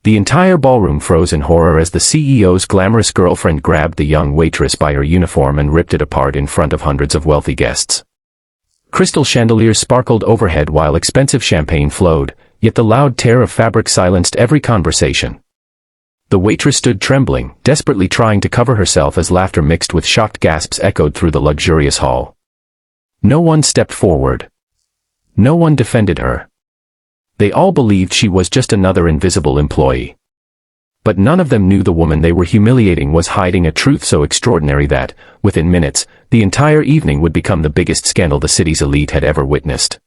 The entire ballroom froze in horror as the CEO's glamorous girlfriend grabbed the young waitress by her uniform and ripped it apart in front of hundreds of wealthy guests. Crystal chandeliers sparkled overhead while expensive champagne flowed, yet the loud tear of fabric silenced every conversation. The waitress stood trembling, desperately trying to cover herself as laughter mixed with shocked gasps echoed through the luxurious hall. No one stepped forward. No one defended her. They all believed she was just another invisible employee. But none of them knew the woman they were humiliating was hiding a truth so extraordinary that, within minutes, the entire evening would become the biggest scandal the city's elite had ever witnessed.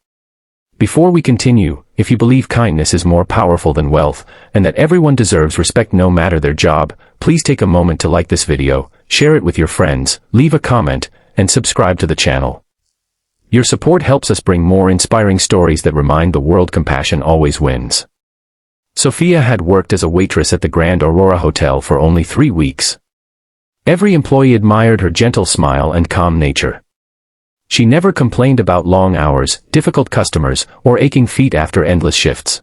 Before we continue, if you believe kindness is more powerful than wealth, and that everyone deserves respect no matter their job, please take a moment to like this video, share it with your friends, leave a comment, and subscribe to the channel. Your support helps us bring more inspiring stories that remind the world compassion always wins. Sophia had worked as a waitress at the Grand Aurora Hotel for only 3 weeks. Every employee admired her gentle smile and calm nature. She never complained about long hours, difficult customers, or aching feet after endless shifts.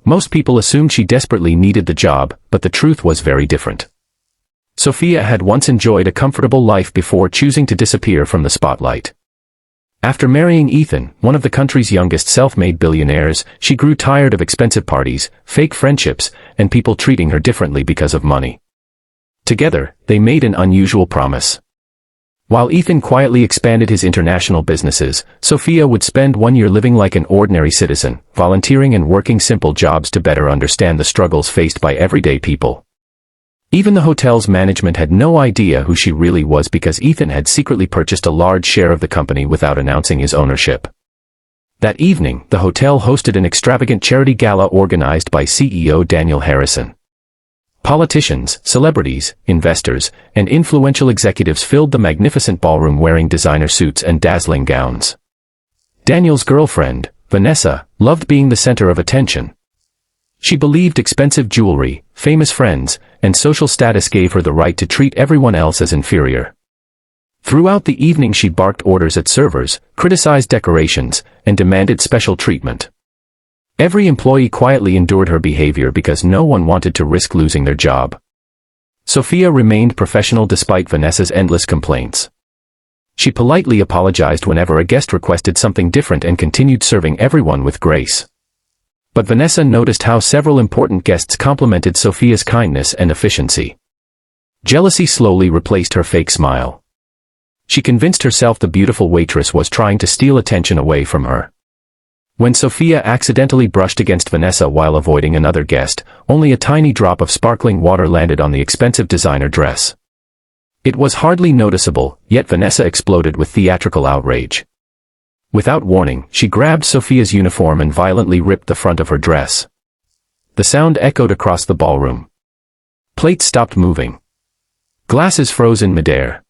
Most people assumed she desperately needed the job, but the truth was very different. Sophia had once enjoyed a comfortable life before choosing to disappear from the spotlight. After marrying Ethan, one of the country's youngest self-made billionaires, she grew tired of expensive parties, fake friendships, and people treating her differently because of money. Together, they made an unusual promise. While Ethan quietly expanded his international businesses, Sophia would spend 1 year living like an ordinary citizen, volunteering and working simple jobs to better understand the struggles faced by everyday people. Even the hotel's management had no idea who she really was because Ethan had secretly purchased a large share of the company without announcing his ownership. That evening, the hotel hosted an extravagant charity gala organized by CEO Daniel Harrison. Politicians, celebrities, investors, and influential executives filled the magnificent ballroom wearing designer suits and dazzling gowns. Daniel's girlfriend, Vanessa, loved being the center of attention. She believed expensive jewelry, famous friends, and social status gave her the right to treat everyone else as inferior. Throughout the evening she barked orders at servers, criticized decorations, and demanded special treatment. Every employee quietly endured her behavior because no one wanted to risk losing their job. Sophia remained professional despite Vanessa's endless complaints. She politely apologized whenever a guest requested something different and continued serving everyone with grace. But Vanessa noticed how several important guests complimented Sophia's kindness and efficiency. Jealousy slowly replaced her fake smile. She convinced herself the beautiful waitress was trying to steal attention away from her. When Sophia accidentally brushed against Vanessa while avoiding another guest, only a tiny drop of sparkling water landed on the expensive designer dress. It was hardly noticeable, yet Vanessa exploded with theatrical outrage. Without warning, she grabbed Sophia's uniform and violently ripped the front of her dress. The sound echoed across the ballroom. Plates stopped moving. Glasses froze in midair.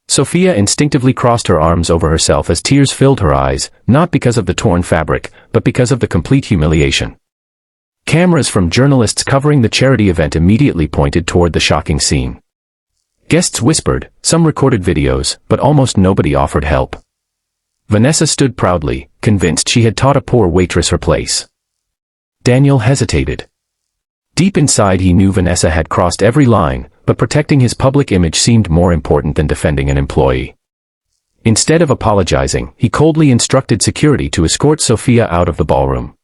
Sophia instinctively crossed her arms over herself as tears filled her eyes, not because of the torn fabric, but because of the complete humiliation. Cameras from journalists covering the charity event immediately pointed toward the shocking scene. Guests whispered, some recorded videos, but almost nobody offered help. Vanessa stood proudly, convinced she had taught a poor waitress her place. Daniel hesitated. Deep inside he knew Vanessa had crossed every line, but protecting his public image seemed more important than defending an employee. Instead of apologizing, he coldly instructed security to escort Sophia out of the ballroom.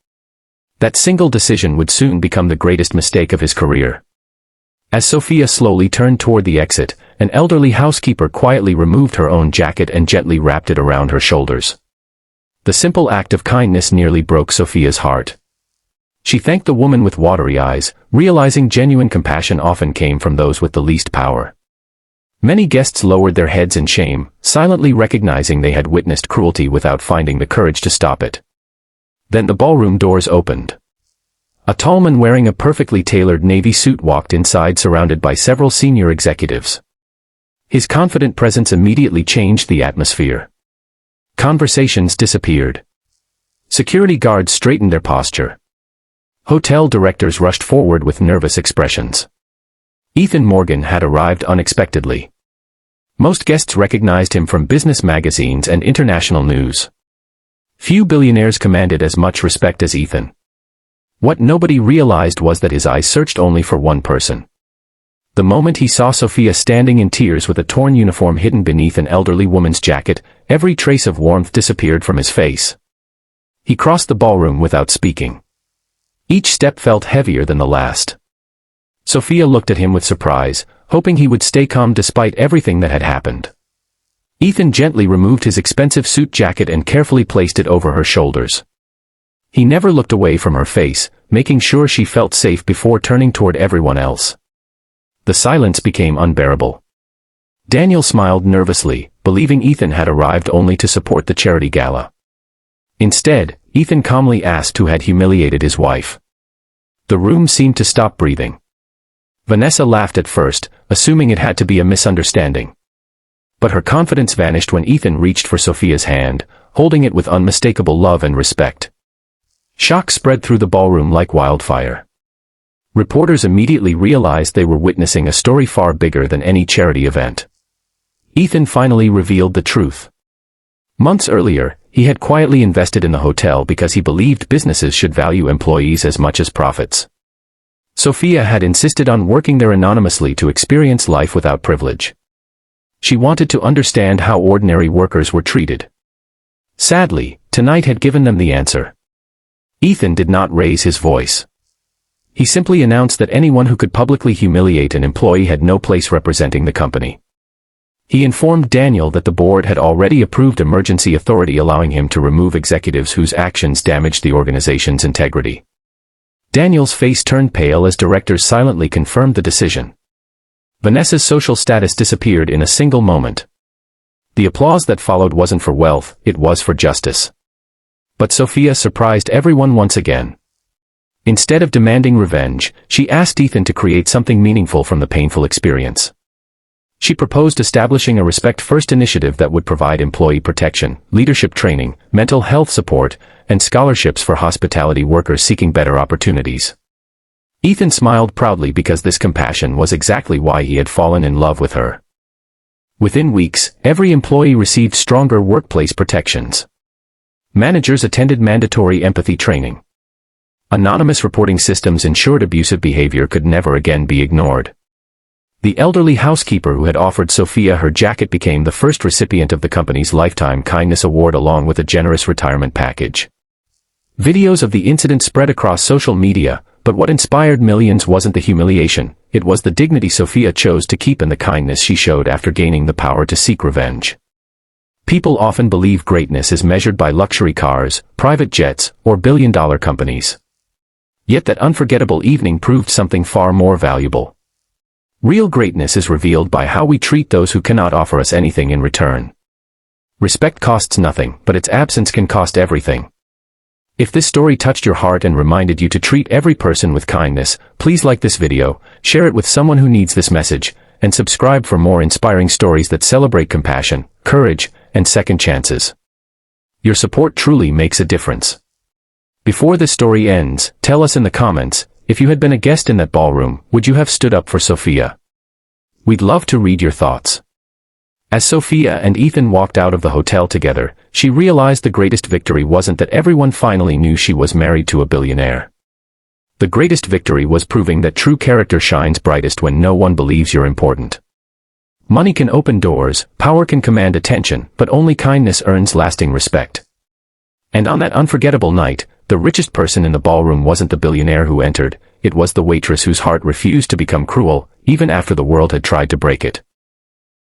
That single decision would soon become the greatest mistake of his career. As Sophia slowly turned toward the exit, an elderly housekeeper quietly removed her own jacket and gently wrapped it around her shoulders. The simple act of kindness nearly broke Sophia's heart. She thanked the woman with watery eyes, realizing genuine compassion often came from those with the least power. Many guests lowered their heads in shame, silently recognizing they had witnessed cruelty without finding the courage to stop it. Then the ballroom doors opened. A tall man wearing a perfectly tailored navy suit walked inside surrounded by several senior executives. His confident presence immediately changed the atmosphere. Conversations disappeared. Security guards straightened their posture. Hotel directors rushed forward with nervous expressions. Ethan Morgan had arrived unexpectedly. Most guests recognized him from business magazines and international news. Few billionaires commanded as much respect as Ethan. What nobody realized was that his eyes searched only for one person. The moment he saw Sophia standing in tears with a torn uniform hidden beneath an elderly woman's jacket, every trace of warmth disappeared from his face. He crossed the ballroom without speaking. Each step felt heavier than the last. Sophia looked at him with surprise, hoping he would stay calm despite everything that had happened. Ethan gently removed his expensive suit jacket and carefully placed it over her shoulders. He never looked away from her face, making sure she felt safe before turning toward everyone else. The silence became unbearable. Daniel smiled nervously, believing Ethan had arrived only to support the charity gala. Instead, Ethan calmly asked who had humiliated his wife. The room seemed to stop breathing. Vanessa laughed at first, assuming it had to be a misunderstanding. But her confidence vanished when Ethan reached for Sophia's hand, holding it with unmistakable love and respect. Shock spread through the ballroom like wildfire. Reporters immediately realized they were witnessing a story far bigger than any charity event. Ethan finally revealed the truth. Months earlier, he had quietly invested in the hotel because he believed businesses should value employees as much as profits. Sophia had insisted on working there anonymously to experience life without privilege. She wanted to understand how ordinary workers were treated. Sadly, tonight had given them the answer. Ethan did not raise his voice. He simply announced that anyone who could publicly humiliate an employee had no place representing the company. He informed Daniel that the board had already approved emergency authority allowing him to remove executives whose actions damaged the organization's integrity. Daniel's face turned pale as directors silently confirmed the decision. Vanessa's social status disappeared in a single moment. The applause that followed wasn't for wealth, it was for justice. But Sophia surprised everyone once again. Instead of demanding revenge, she asked Ethan to create something meaningful from the painful experience. She proposed establishing a respect-first initiative that would provide employee protection, leadership training, mental health support, and scholarships for hospitality workers seeking better opportunities. Ethan smiled proudly because this compassion was exactly why he had fallen in love with her. Within weeks, every employee received stronger workplace protections. Managers attended mandatory empathy training. Anonymous reporting systems ensured abusive behavior could never again be ignored. The elderly housekeeper who had offered Sophia her jacket became the first recipient of the company's Lifetime Kindness Award along with a generous retirement package. Videos of the incident spread across social media, but what inspired millions wasn't the humiliation, it was the dignity Sophia chose to keep and the kindness she showed after gaining the power to seek revenge. People often believe greatness is measured by luxury cars, private jets, or billion-dollar companies. Yet that unforgettable evening proved something far more valuable. Real greatness is revealed by how we treat those who cannot offer us anything in return. Respect costs nothing, but its absence can cost everything. If this story touched your heart and reminded you to treat every person with kindness, please like this video, share it with someone who needs this message, and subscribe for more inspiring stories that celebrate compassion, courage, and second chances. Your support truly makes a difference. Before this story ends, tell us in the comments, if you had been a guest in that ballroom, would you have stood up for Sophia? We'd love to read your thoughts. As Sophia and Ethan walked out of the hotel together, she realized the greatest victory wasn't that everyone finally knew she was married to a billionaire. The greatest victory was proving that true character shines brightest when no one believes you're important. Money can open doors, power can command attention, but only kindness earns lasting respect. And on that unforgettable night, the richest person in the ballroom wasn't the billionaire who entered, it was the waitress whose heart refused to become cruel, even after the world had tried to break it.